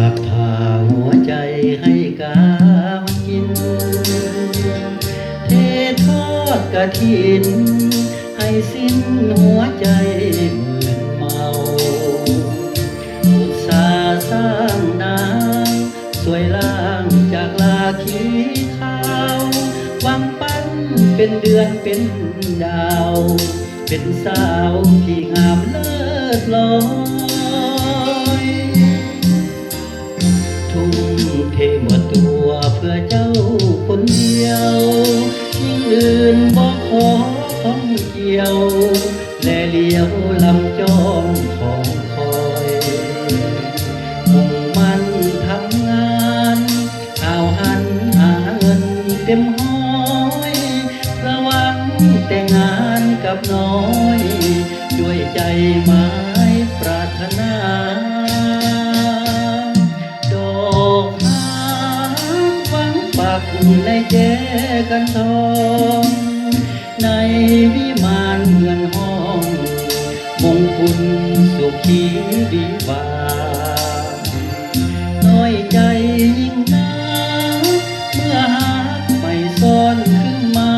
ากพาหัวใจให้กามกินเททอดกฐินให้สิ้นหัวใจเหมือนเมาอุตสาห์สร้างนางสวยล่างจากลาขีขาวหวังปั้นเป็นเดือนเป็นดาวเป็นสาวที่งามเลิศลอยทุ่มเทหมดตัวเพื่อเจ้าคนเดียวยิ่งอื่นบ่ขอข้องเกี่ยวและเลี้ยวลำจองของคอยมุ่งมั่นทำงานข่าวหันหาเงินเต็มห้อยระวังแต่งงานกับน้อยด้วยใจไม้ปรารถนาดอกหางหวังปักในแจกันทองในวิมานเงินห้องมงคุณสุขีดีกว่าน้อยใจยิ่งนักเมื่อหากไม่ซ่อนขึ้นมา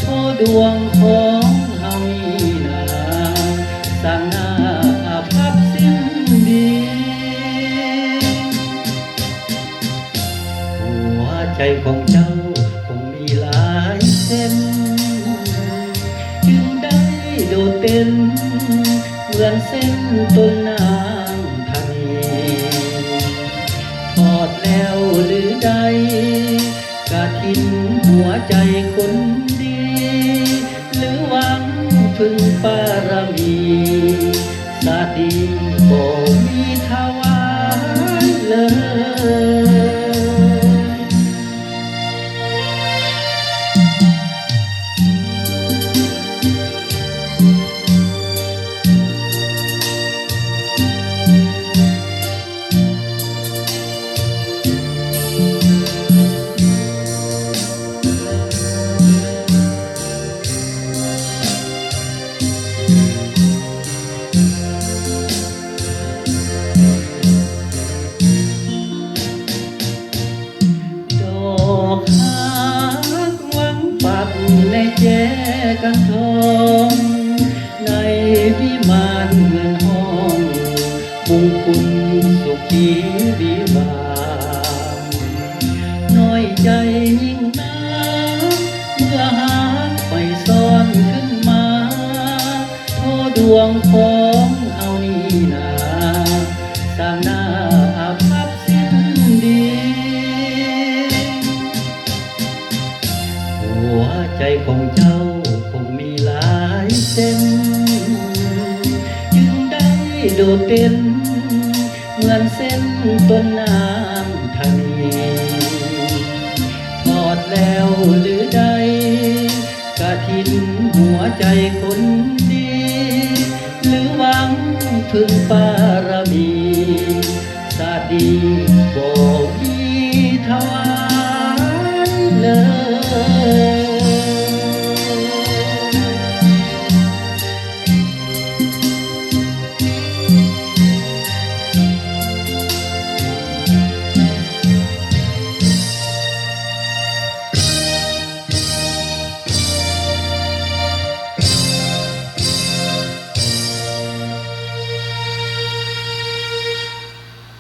โอ้ดวงของเฮานี่นาสร้างหน้าอาภัพสิ้นดีหัวใจของเจ้าคงมีหลายเส้นจึงได้โดดเด่นเหมือนเส้นต้นน้ำทะเลทอดแล้วหรือใดกฐินหัวใจคนดีหรือหวังพึ่งบารมีสาดีบ่มีทวารเลยในแจกันทองในวิมานเมืองห้องมงคุณสุขีวิวาน้อยใจยิ่งนักเมื่อหากไปซ่อนขึ้นมาโทษดวงของเฮานี่นาสร้างหน้าอาภัพสิ้นดีหัวใจของเจ้าคงมีหลายเส้นจึงได้โดดเด่นเหมือนเส้นต้นน้ำทะเลทอดแล้วหรือใดกฐินหัวใจคนดีหรือหวังพึ่งบารมีสาดีบ่มีทวารเลย